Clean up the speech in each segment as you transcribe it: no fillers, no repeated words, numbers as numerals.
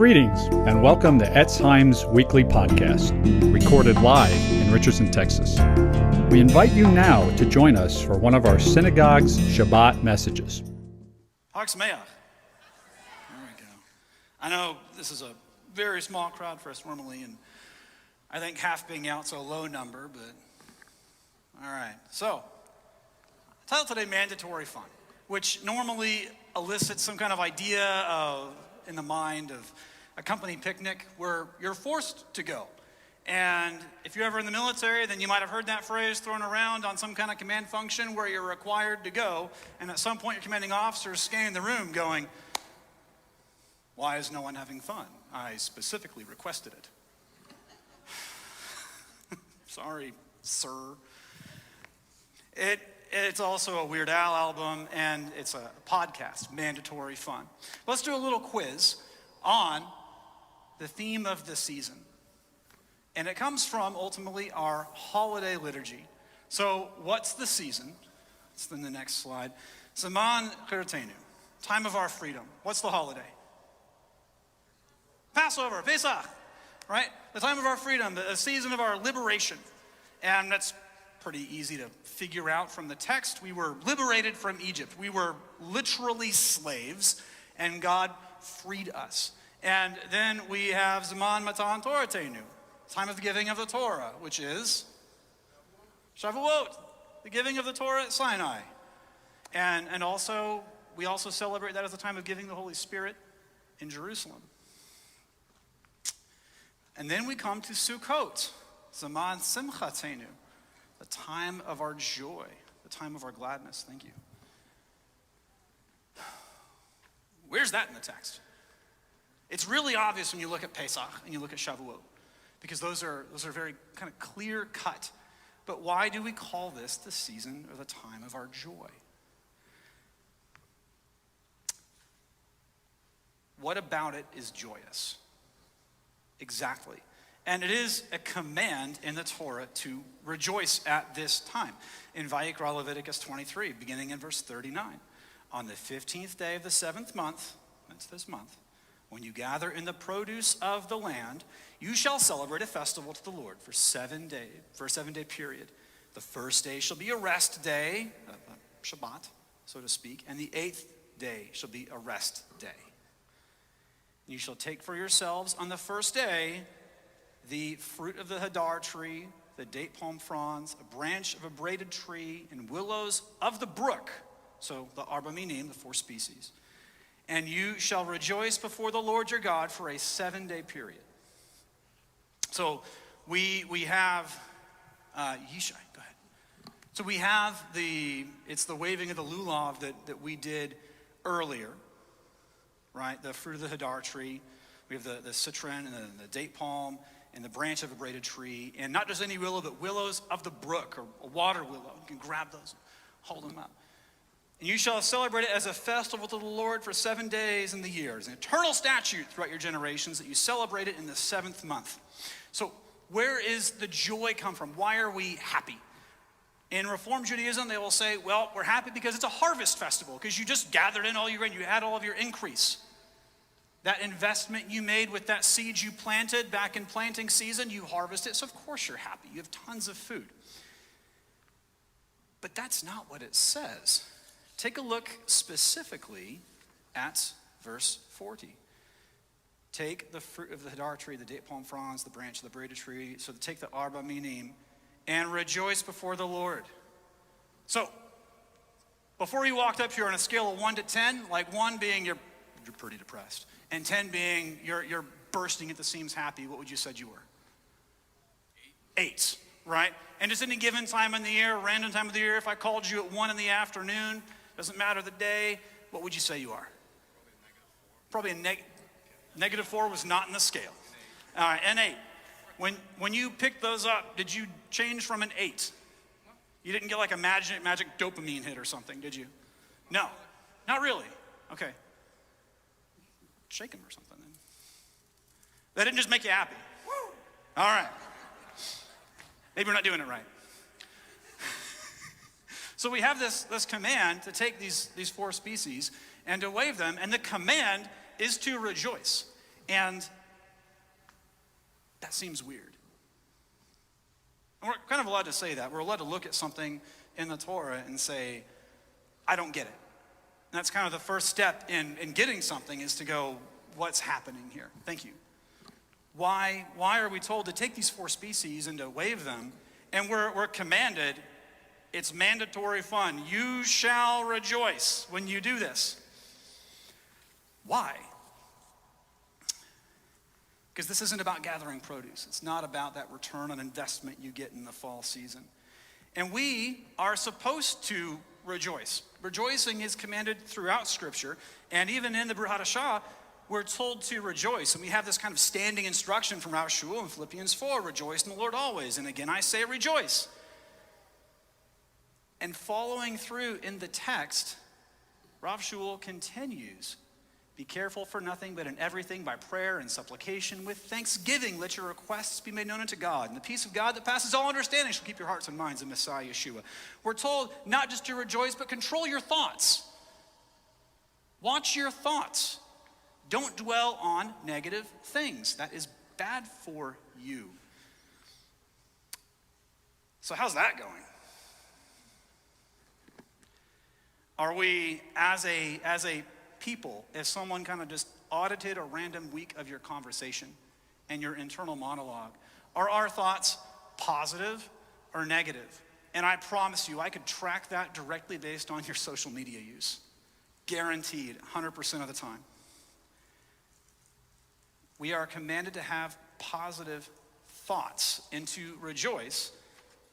Greetings and welcome to Etzheim's weekly podcast, recorded live in Richardson, Texas. We invite you now to join us for one of our synagogue's Shabbat messages. Chag Sameach. There we go. I know this is a very small crowd for us normally, and I think half being out's a low number, but all right. So, title today, Mandatory Fun, which normally elicits some kind of idea in the mind of a company picnic where you're forced to go. And if you're ever in the military, then you might have heard that phrase thrown around on some kind of command function where you're required to go. And at some point, your commanding officer is scanning the room going, "Why is no one having fun? I specifically requested it." Sorry, sir. It's also a Weird Al album, and it's a podcast, Mandatory Fun. Let's do a little quiz on the theme of the season. And it comes from, ultimately, our holiday liturgy. So what's the season? It's in the next slide. Zaman Chirtenu, time of our freedom. What's the holiday? Passover, Pesach, right? The time of our freedom, the season of our liberation. And that's pretty easy to figure out from the text. We were liberated from Egypt. We were literally slaves, and God freed us. And then we have Zaman Matan Toratenu, time of the giving of the Torah, which is Shavuot, the giving of the Torah at Sinai. And also, we also celebrate that as the time of giving the Holy Spirit in Jerusalem. And then we come to Sukkot, Zaman Simchatenu, the time of our joy, the time of our gladness. Thank you. Where's that in the text? It's really obvious when you look at Pesach and you look at Shavuot, because those are very kind of clear cut. But why do we call this the season or the time of our joy? What about it is joyous? Exactly. And it is a command in the Torah to rejoice at this time. In Vayikra Leviticus 23, beginning in verse 39, on the 15th day of the 7th month, that's this month, when you gather in the produce of the land, you shall celebrate a festival to the Lord for a 7-day period. The first day shall be a rest day, Shabbat, so to speak, and the 8th day shall be a rest day. You shall take for yourselves on the first day the fruit of the hadar tree, the date palm fronds, a branch of a braided tree, and willows of the brook, so the arba minim, the 4 species. And you shall rejoice before the Lord your God for a 7-day period. So we have, Yishai, go ahead. So we have it's the waving of the lulav that we did earlier, right? The fruit of the hadar tree. We have the citron and the date palm and the branch of a braided tree. And not just any willow, but willows of the brook, or a water willow. You can grab those, hold them up. And you shall celebrate it as a festival to the Lord for 7 days in the year. It's an eternal statute throughout your generations that you celebrate it in the 7th month. So where is the joy come from? Why are we happy? In Reform Judaism, they will say, well, we're happy because it's a harvest festival, because you just gathered in all your grain, you had all of your increase. That investment you made with that seed you planted back in planting season, you harvest it, so of course you're happy. You have tons of food. But that's not what it says. Take a look specifically at verse 40. Take the fruit of the hadar tree, the date palm fronds, the branch of the braided tree. So take the arba minim and rejoice before the Lord. So before you walked up here on a scale of 1 to 10, like 1 being you're pretty depressed, and 10 being you're bursting at the seams happy, what would you said you were? 8, right? And just any given time in the year, random time of the year, if I called you at 1 in the afternoon, doesn't matter the day, what would you say you are? Probably a negative 4 was not in the scale. All right, an 8. When you picked those up, did you change from an 8? You didn't get like a magic dopamine hit or something, did you? No, not really. Okay. Shake him or something. That didn't just make you happy. All right. Maybe we're not doing it right. So we have this command to take these 4 species and to wave them, and the command is to rejoice. And that seems weird. And we're kind of allowed to say that. We're allowed to look at something in the Torah and say, I don't get it. And that's kind of the first step in getting something, is to go, what's happening here? Thank you. Why are we told to take these 4 species and to wave them? And we're commanded, it's mandatory fun. You shall rejoice when you do this. Why? Because this isn't about gathering produce. It's not about that return on investment you get in the fall season. And we are supposed to rejoice. Rejoicing is commanded throughout Scripture, and even in the Brit Hadashah, we're told to rejoice. And we have this kind of standing instruction from Rav Shul in Philippians 4, rejoice in the Lord always. And again, I say rejoice. And following through in the text, Rav Shul continues, be careful for nothing, but in everything by prayer and supplication with thanksgiving, let your requests be made known unto God. And the peace of God that passes all understanding shall keep your hearts and minds in Messiah Yeshua. We're told not just to rejoice, but control your thoughts. Watch your thoughts. Don't dwell on negative things. That is bad for you. So how's that going? Are we, as a people, if someone kind of just audited a random week of your conversation and your internal monologue, are our thoughts positive or negative? And I promise you, I could track that directly based on your social media use. Guaranteed, 100% of the time. We are commanded to have positive thoughts and to rejoice.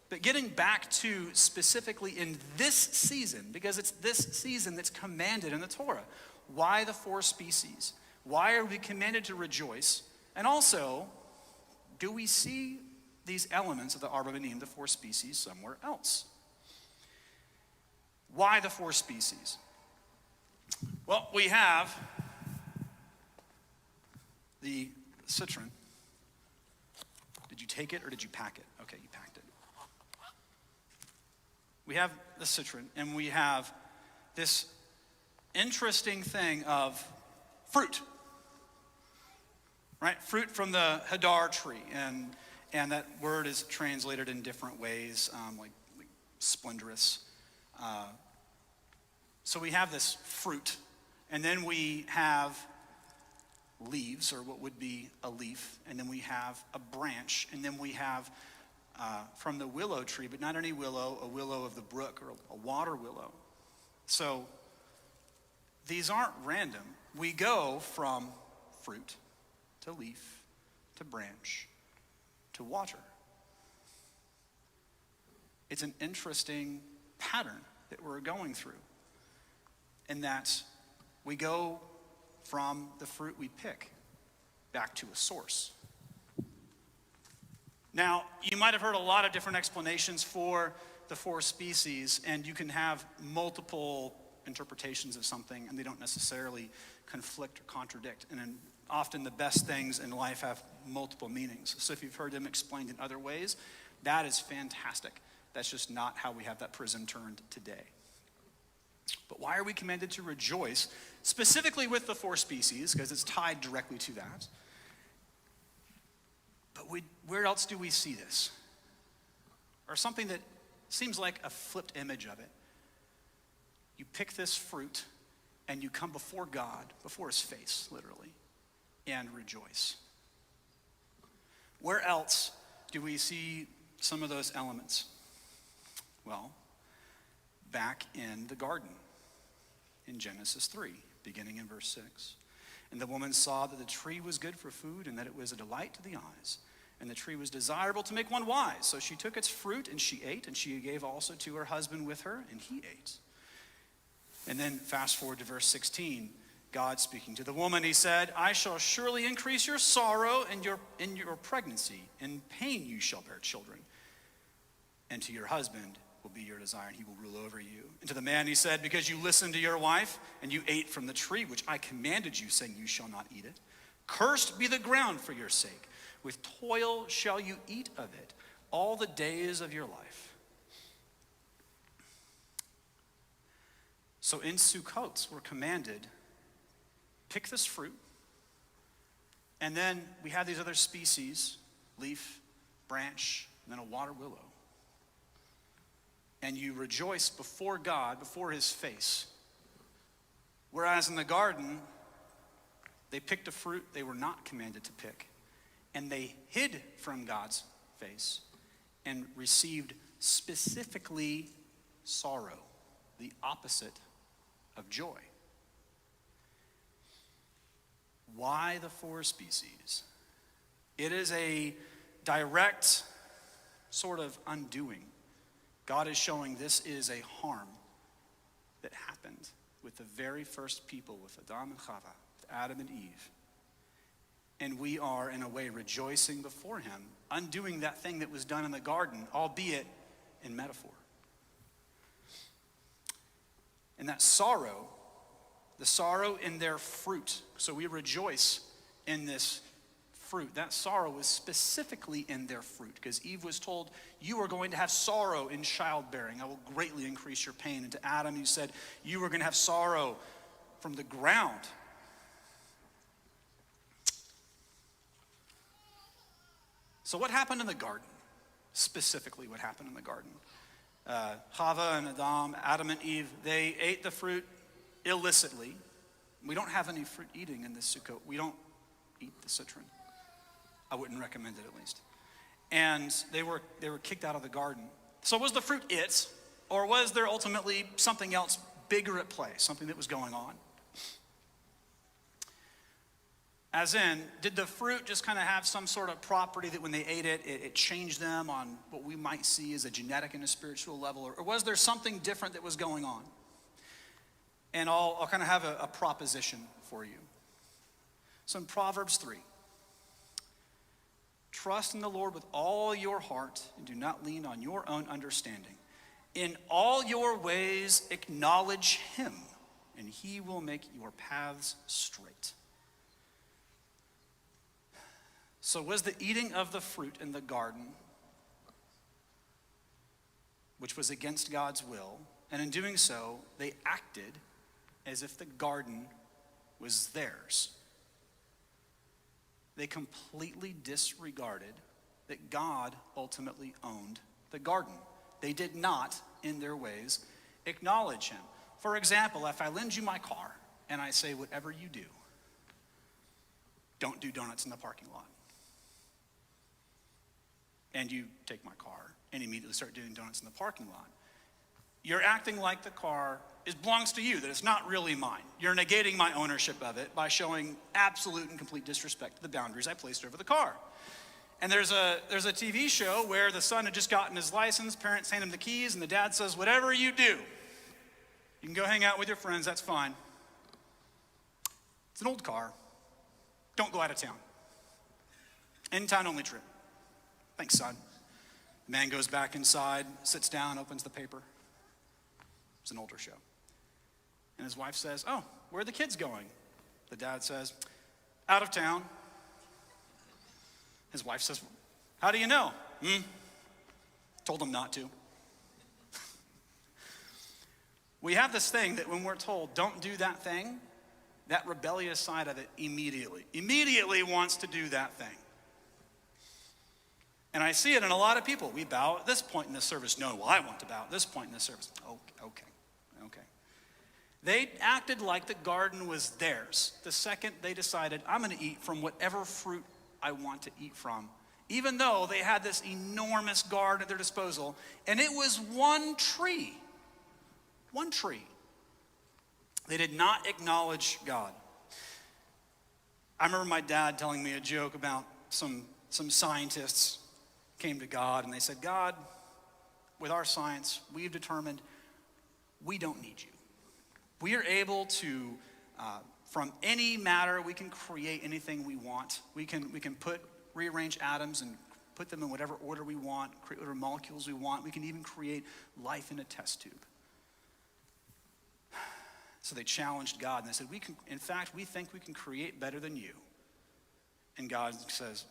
But getting back to specifically in this season, because it's this season that's commanded in the Torah. Why the 4 species? Why are we commanded to rejoice? And also, do we see these elements of the Arba Minim, the 4 species, somewhere else? Why the 4 species? Well, we have the citron. Did you take it or did you pack it? Okay, you packed it. We have the citron, and we have this interesting thing of fruit, right? Fruit from the hadar tree, and that word is translated in different ways, like splendorous. So we have this fruit, and then we have leaves, or what would be a leaf, and then we have a branch, and then we have from the willow tree, but not any willow, a willow of the brook, or a water willow. So these aren't random. We go from fruit to leaf to branch to water. It's an interesting pattern that we're going through, in that we go from the fruit we pick back to a source. Now, you might have heard a lot of different explanations for the 4 species, and you can have multiple interpretations of something, and they don't necessarily conflict or contradict. And often the best things in life have multiple meanings. So if you've heard them explained in other ways, that is fantastic. That's just not how we have that prism turned today. But why are we commanded to rejoice, specifically with the 4 species, because it's tied directly to that? But where else do we see this? Or something that seems like a flipped image of it. You pick this fruit and you come before God, before his face, literally, and rejoice. Where else do we see some of those elements? Well, back in the garden, in Genesis 3, beginning in verse 6. And the woman saw that the tree was good for food, and that it was a delight to the eyes, and the tree was desirable to make one wise. So she took its fruit, and she ate, and she gave also to her husband with her, and he ate. And then fast forward to verse 16. God speaking to the woman, he said, I shall surely increase your sorrow and in your pregnancy. In pain you shall bear children. And to your husband will be your desire, and he will rule over you. And to the man he said, because you listened to your wife, and you ate from the tree which I commanded you, saying you shall not eat it. Cursed be the ground for your sake. With toil shall you eat of it all the days of your life. So in Sukkot, we're commanded, pick this fruit, And then we have these other species, leaf, branch, and then a water willow. And you rejoice before God, before his face. Whereas in the garden, they picked a fruit they were not commanded to pick. And they hid from God's face and received specifically sorrow, the opposite of joy. Why the four species? It is a direct sort of undoing. God is showing this is a harm that happened with the very first people, with Adam and Chava, with Adam and Eve. And we are, in a way, rejoicing before him, undoing that thing that was done in the garden, albeit in metaphor. And that sorrow, the sorrow in their fruit, so we rejoice in this fruit. That sorrow was specifically in their fruit, because Eve was told, you are going to have sorrow in childbearing. I will greatly increase your pain. And to Adam, he said, you are going to have sorrow from the ground. So what happened in the garden? Specifically, what happened in the garden? Chava and Adam and Eve, they ate the fruit illicitly. We don't have any fruit eating in this Sukkot. We don't eat the citron. I wouldn't recommend it, at least. And they were kicked out of the garden. So was the fruit it, or was there ultimately something else bigger at play, something that was going on? As in, did the fruit just kind of have some sort of property that when they ate it, it changed them on what we might see as a genetic and a spiritual level? Or was there something different that was going on? And I'll kind of have a proposition for you. So in Proverbs 3, trust in the Lord with all your heart and do not lean on your own understanding. In all your ways acknowledge him, and he will make your paths straight. So was the eating of the fruit in the garden, which was against God's will, and in doing so, they acted as if the garden was theirs. They completely disregarded that God ultimately owned the garden. They did not, in their ways, acknowledge him. For example, if I lend you my car and I say, whatever you do, don't do donuts in the parking lot. And you take my car and immediately start doing donuts in the parking lot. You're acting like the car belongs to you, that it's not really mine. You're negating my ownership of it by showing absolute and complete disrespect to the boundaries I placed over the car. And there's a TV show where the son had just gotten his license, parents hand him the keys, and the dad says, whatever you do, you can go hang out with your friends, that's fine. It's an old car. Don't go out of town. In-town only trip. Thanks, son. The man goes back inside, sits down, opens the paper. It's an older show. And his wife says, oh, where are the kids going? The dad says, out of town. His wife says, how do you know? Told them not to. We have this thing that when we're told, don't do that thing, that rebellious side of it immediately wants to do that thing. And I see it in a lot of people. We bow at this point in the service. No, well, I want to bow at this point in the service. Okay. They acted like the garden was theirs. The second they decided, I'm going to eat from whatever fruit I want to eat from, even though they had this enormous garden at their disposal, and it was one tree. One tree. They did not acknowledge God. I remember my dad telling me a joke about some scientists came to God and they said, God, with our science, we've determined we don't need you. We are able to, from any matter, we can create anything we want. We can rearrange atoms and put them in whatever order we want, create whatever molecules we want. We can even create life in a test tube. So they challenged God and they said, we think we can create better than you. And God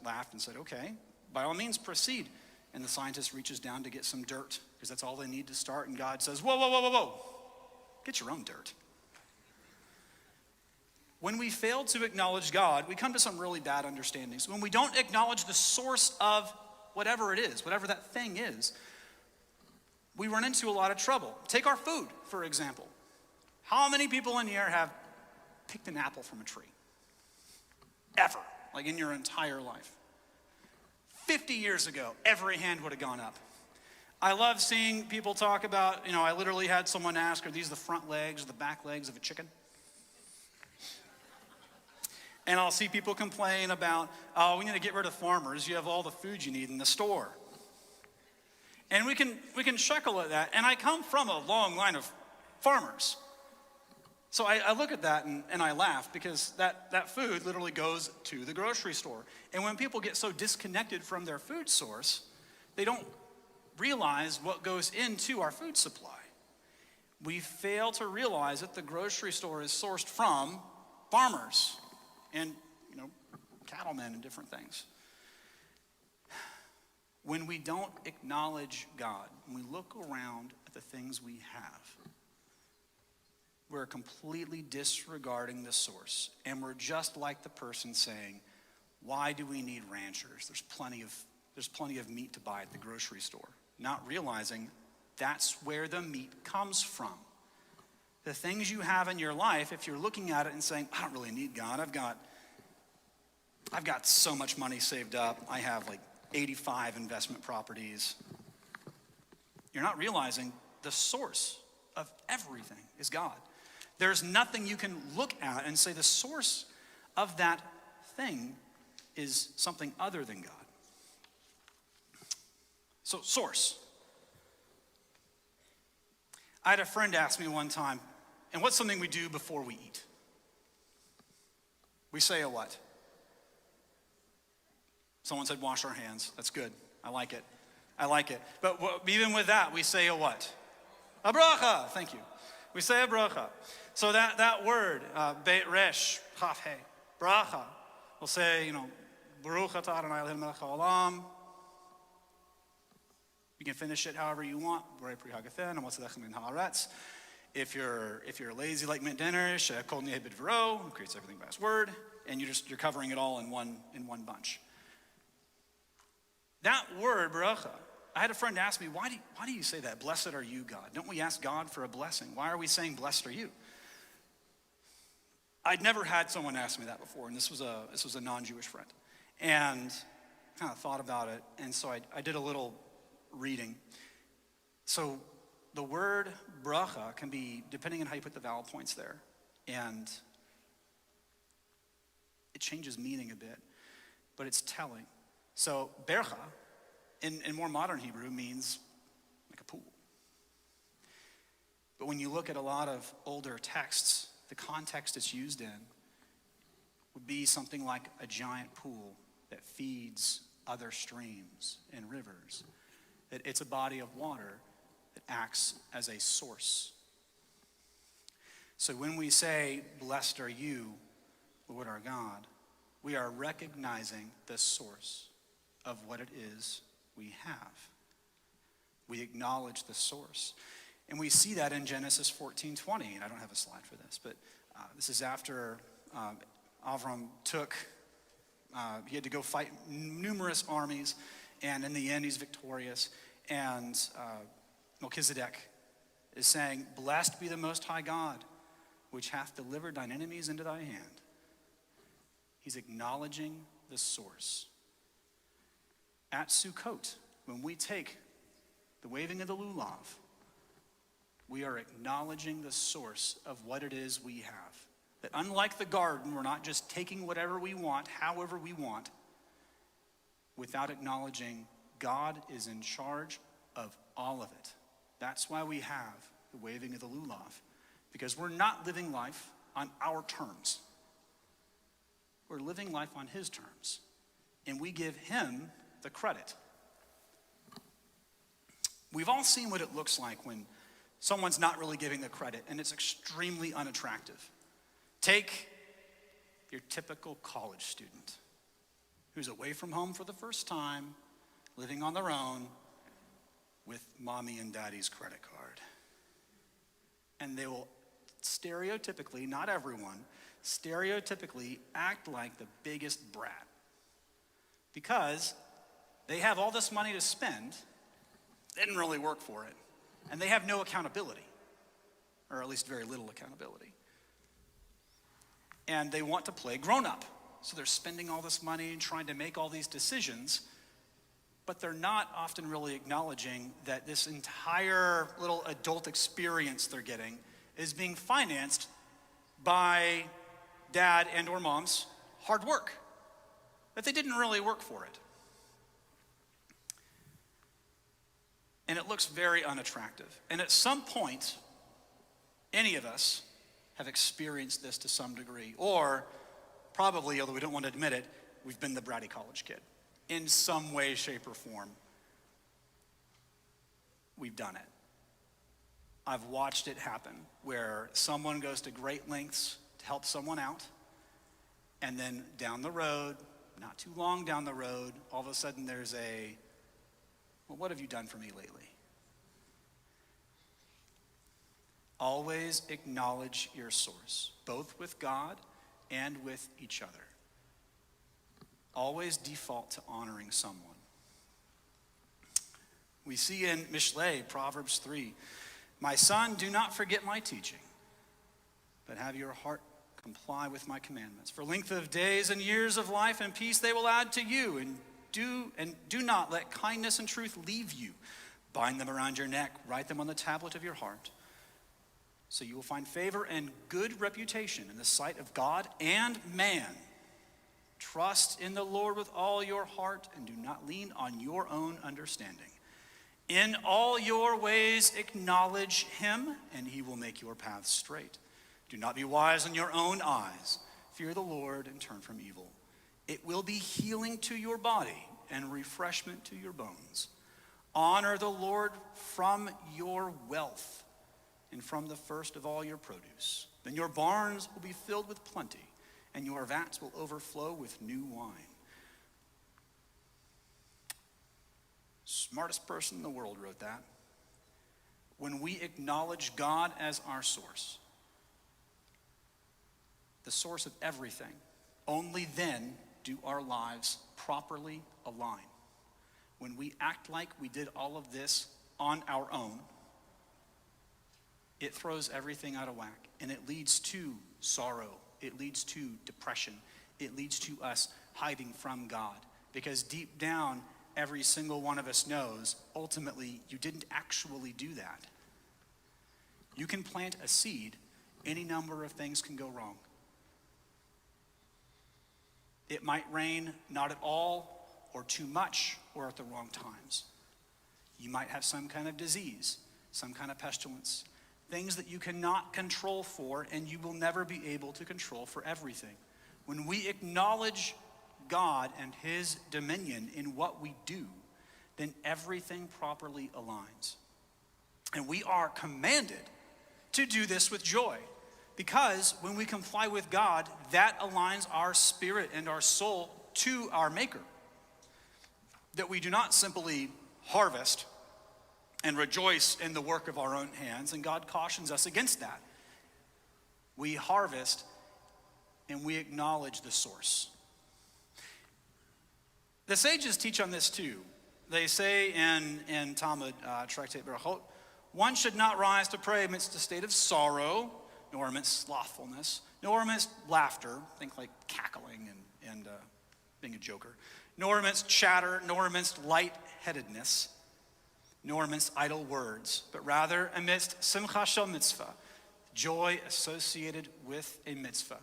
laughed and said, okay, by all means proceed. And the scientist reaches down to get some dirt because that's all they need to start. And God says, whoa. Get your own dirt. When we fail to acknowledge God, we come to some really bad understandings. When we don't acknowledge the source of whatever it is, whatever that thing is, we run into a lot of trouble. Take our food, for example. How many people in here have picked an apple from a tree? Ever, like in your entire life. 50 years ago, every hand would have gone up. I love seeing people talk about, I literally had someone ask, are these the front legs or the back legs of a chicken? And I'll see people complain about, oh, we need to get rid of farmers. You have all the food you need in the store. And we can chuckle at that. And I come from a long line of farmers. So I look at that and I laugh because that food literally goes to the grocery store. And when people get so disconnected from their food source, they don't realize what goes into our food supply. We fail to realize that the grocery store is sourced from farmers and, cattlemen and different things. When we don't acknowledge God, when we look around at the things we have, we're completely disregarding the source. And we're just like the person saying, why do we need ranchers? There's plenty of meat to buy at the grocery store. Not realizing that's where the meat comes from. The things you have in your life, if you're looking at it and saying, I don't really need God. I've got so much money saved up. I have like 85 investment properties. You're not realizing the source of everything is God. There's nothing you can look at and say the source of that thing is something other than God. So, source. I had a friend ask me one time, and what's something we do before we eat? We say a what? Someone said wash our hands. That's good. I like it. But even with that, we say a what? A bracha. Thank you. We say a bracha. So that word, beit resh, chaf he, bracha. We'll say, Baruch atah Adonai Eloheinu melech haolam. You can finish it however you want. If you're lazy like mint dinner, shekol nehebed v'ro, who creates everything by his word, and you're covering it all in one bunch. That word, bracha, I had a friend ask me, why do you say that? Blessed are you, God. Don't we ask God for a blessing? Why are we saying blessed are you? I'd never had someone ask me that before, and this was a non-Jewish friend. And kind of thought about it, and so I did a little reading. So the word bracha can be, depending on how you put the vowel points there, and it changes meaning a bit, but it's telling. So bercha, in more modern Hebrew, means like a pool. But when you look at a lot of older texts, the context it's used in would be something like a giant pool that feeds other streams and rivers. That it's a body of water that acts as a source. So when we say, blessed are you, Lord our God, we are recognizing the source of what it is we have. We acknowledge the source. And we see that in Genesis 14:20. And I don't have a slide for this, but this is after Avram he had to go fight numerous armies, and in the end he's victorious. And Melchizedek is saying, blessed be the Most High God, which hath delivered thine enemies into thy hand. He's acknowledging the source. At Sukkot, when we take the waving of the lulav, we are acknowledging the source of what it is we have. That unlike the garden, we're not just taking whatever we want, however we want, without acknowledging God is in charge of all of it. That's why we have the waving of the lulav, because we're not living life on our terms. We're living life on his terms, and we give him the credit. We've all seen what it looks like when someone's not really giving the credit, and it's extremely unattractive. Take your typical college student who's away from home for the first time, living on their own with mommy and daddy's credit card. And they will stereotypically, not everyone, stereotypically act like the biggest brat because they have all this money to spend, they didn't really work for it, and they have no accountability, or at least very little accountability. And they want to play grown-up. So they're spending all this money and trying to make all these decisions, but they're not often really acknowledging that this entire little adult experience they're getting is being financed by dad and or mom's hard work, that they didn't really work for it. And it looks very unattractive. And at some point, any of us have experienced this to some degree, or probably, although we don't want to admit it, we've been the bratty college kid. In some way, shape, or form, we've done it. I've watched it happen where someone goes to great lengths to help someone out, and then down the road, not too long down the road, all of a sudden there's a, well, what have you done for me lately? Always acknowledge your source, both with God and with each other. Always default to honoring someone. We see in Mishlei, Proverbs 3, "My son, do not forget my teaching, but have your heart comply with my commandments. For length of days and years of life and peace they will add to you, and do not let kindness and truth leave you. Bind them around your neck, write them on the tablet of your heart. So you will find favor and good reputation in the sight of God and man. Trust in the Lord with all your heart and do not lean on your own understanding. In all your ways acknowledge him, and he will make your paths straight. Do not be wise in your own eyes. Fear the Lord and turn from evil. It will be healing to your body and refreshment to your bones. Honor the Lord from your wealth and from the first of all your produce. Then your barns will be filled with plenty, and your vats will overflow with new wine." Smartest person in the world wrote that. When we acknowledge God as our source, the source of everything, only then do our lives properly align. When we act like we did all of this on our own, it throws everything out of whack, and it leads to sorrow. It leads to depression. It leads to us hiding from God, because deep down, every single one of us knows, ultimately, you didn't actually do that. You can plant a seed, any number of things can go wrong. It might rain not at all, or too much, or at the wrong times. You might have some kind of disease, some kind of pestilence, things that you cannot control for, and you will never be able to control for everything. When we acknowledge God and his dominion in what we do, then everything properly aligns. And we are commanded to do this with joy, because when we comply with God, that aligns our spirit and our soul to our Maker. That we do not simply harvest and rejoice in the work of our own hands, and God cautions us against that. We harvest and we acknowledge the source. The sages teach on this too. They say in Talmud, Tractate Berachot, one should not rise to pray amidst a state of sorrow, nor amidst slothfulness, nor amidst laughter, think like cackling and being a joker, nor amidst chatter, nor amidst lightheadedness, nor amidst idle words, but rather amidst simcha shel mitzvah, joy associated with a mitzvah.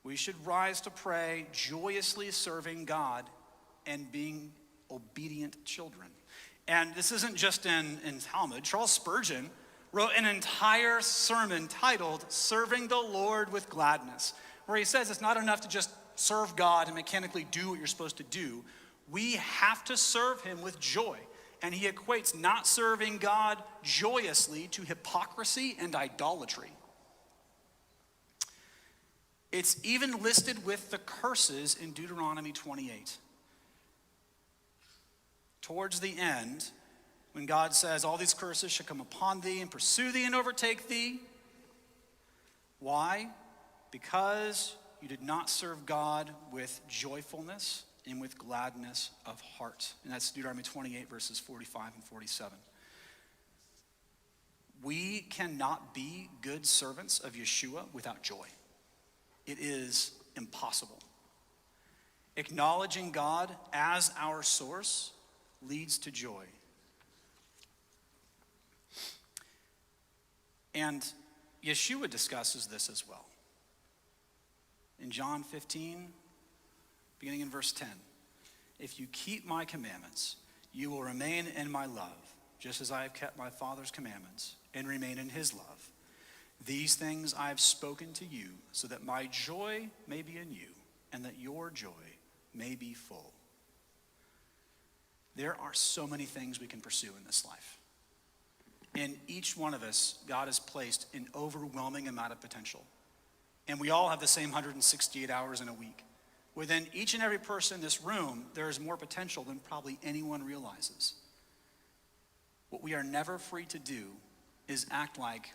We should rise to pray, joyously serving God and being obedient children. And this isn't just in Talmud. Charles Spurgeon wrote an entire sermon titled "Serving the Lord with Gladness," where he says it's not enough to just serve God and mechanically do what you're supposed to do. We have to serve him with joy. And he equates not serving God joyously to hypocrisy and idolatry. It's even listed with the curses in Deuteronomy 28. Towards the end, when God says, all these curses shall come upon thee and pursue thee and overtake thee. Why? because you did not serve God with joyfulness and with gladness of heart. And that's Deuteronomy 28, verses 45 and 47. We cannot be good servants of Yeshua without joy. It is impossible. Acknowledging God as our source leads to joy. And Yeshua discusses this as well. In John 15, beginning in verse 10, if you keep my commandments, you will remain in my love, just as I have kept my Father's commandments and remain in his love. These things I have spoken to you, so that my joy may be in you, and that your joy may be full. There are so many things we can pursue in this life. In each one of us, God has placed an overwhelming amount of potential. And we all have the same 168 hours in a week. Within each and every person in this room, there is more potential than probably anyone realizes. What we are never free to do is act like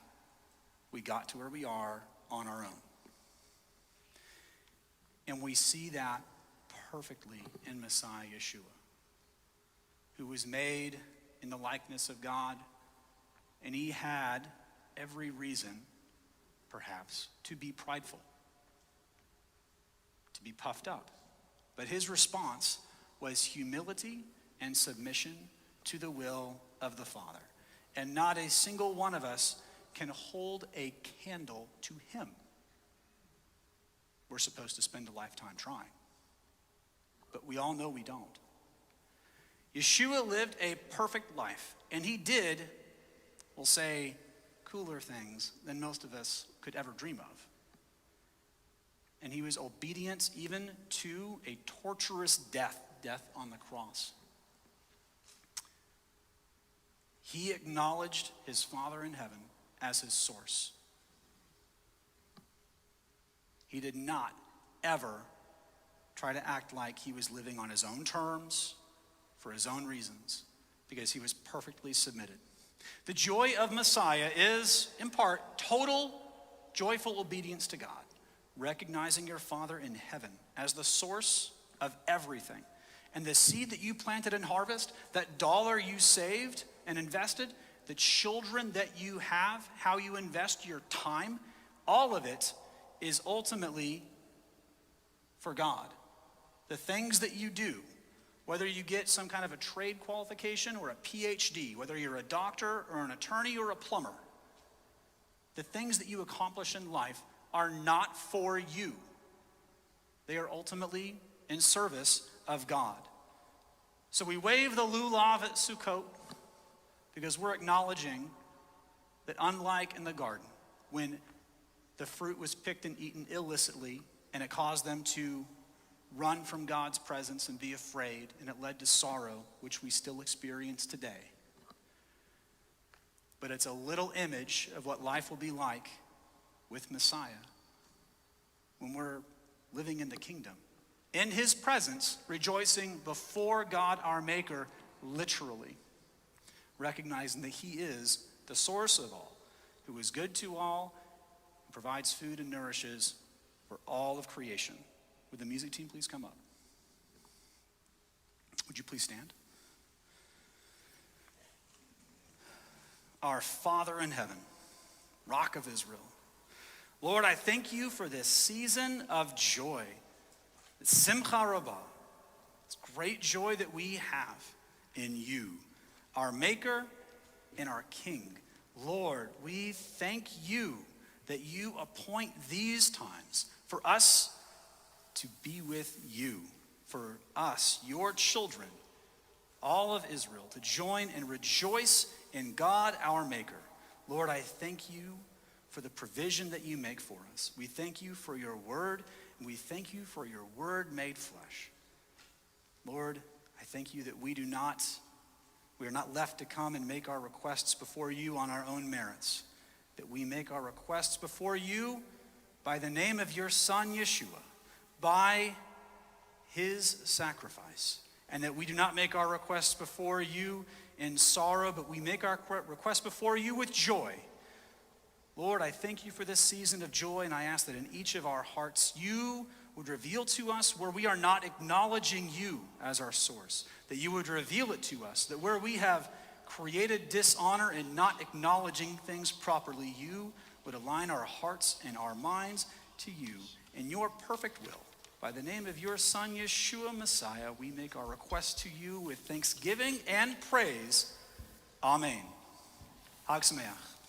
we got to where we are on our own. And we see that perfectly in Messiah Yeshua, who was made in the likeness of God, and he had every reason, perhaps, to be prideful, to be puffed up. But his response was humility and submission to the will of the Father. And not a single one of us can hold a candle to him. We're supposed to spend a lifetime trying. But we all know we don't. Yeshua lived a perfect life, and he did, we'll say, cooler things than most of us could ever dream of. And he was obedient even to a torturous death on the cross. He acknowledged his Father in heaven as his source. He did not ever try to act like he was living on his own terms for his own reasons, because he was perfectly submitted. The joy of Messiah is, in part, total joyful obedience to God, recognizing your Father in heaven as the source of everything. And the seed that you planted and harvest, that dollar you saved and invested, the children that you have, how you invest your time, all of it is ultimately for God. The things that you do, whether you get some kind of a trade qualification or a PhD, whether you're a doctor or an attorney or a plumber, the things that you accomplish in life are not for you. They are ultimately in service of God. So we wave the lulav at Sukkot because we're acknowledging that unlike in the garden, when the fruit was picked and eaten illicitly and it caused them to run from God's presence and be afraid, and it led to sorrow, which we still experience today. But it's a little image of what life will be like with Messiah when we're living in the kingdom, in his presence, rejoicing before God our Maker, literally, recognizing that he is the source of all, who is good to all, and provides food and nourishes for all of creation. Would the music team please come up? Would you please stand? Our Father in heaven, Rock of Israel, Lord, I thank you for this season of joy, Simcha Rabbah, this great joy that we have in you, our Maker and our King. Lord, we thank you that you appoint these times for us to be with you, for us, your children, all of Israel, to join and rejoice in God our Maker. Lord, I thank you for the provision that you make for us. We thank you for your word, and we thank you for your word made flesh. Lord, I thank you that we are not left to come and make our requests before you on our own merits, that we make our requests before you by the name of your Son, Yeshua, by his sacrifice, and that we do not make our requests before you in sorrow, but we make our requests before you with joy. Lord, I thank you for this season of joy, and I ask that in each of our hearts you would reveal to us where we are not acknowledging you as our source, that you would reveal it to us, that where we have created dishonor and not acknowledging things properly, you would align our hearts and our minds to you in your perfect will. By the name of your Son, Yeshua Messiah, we make our request to you with thanksgiving and praise. Amen. Hag Sameach.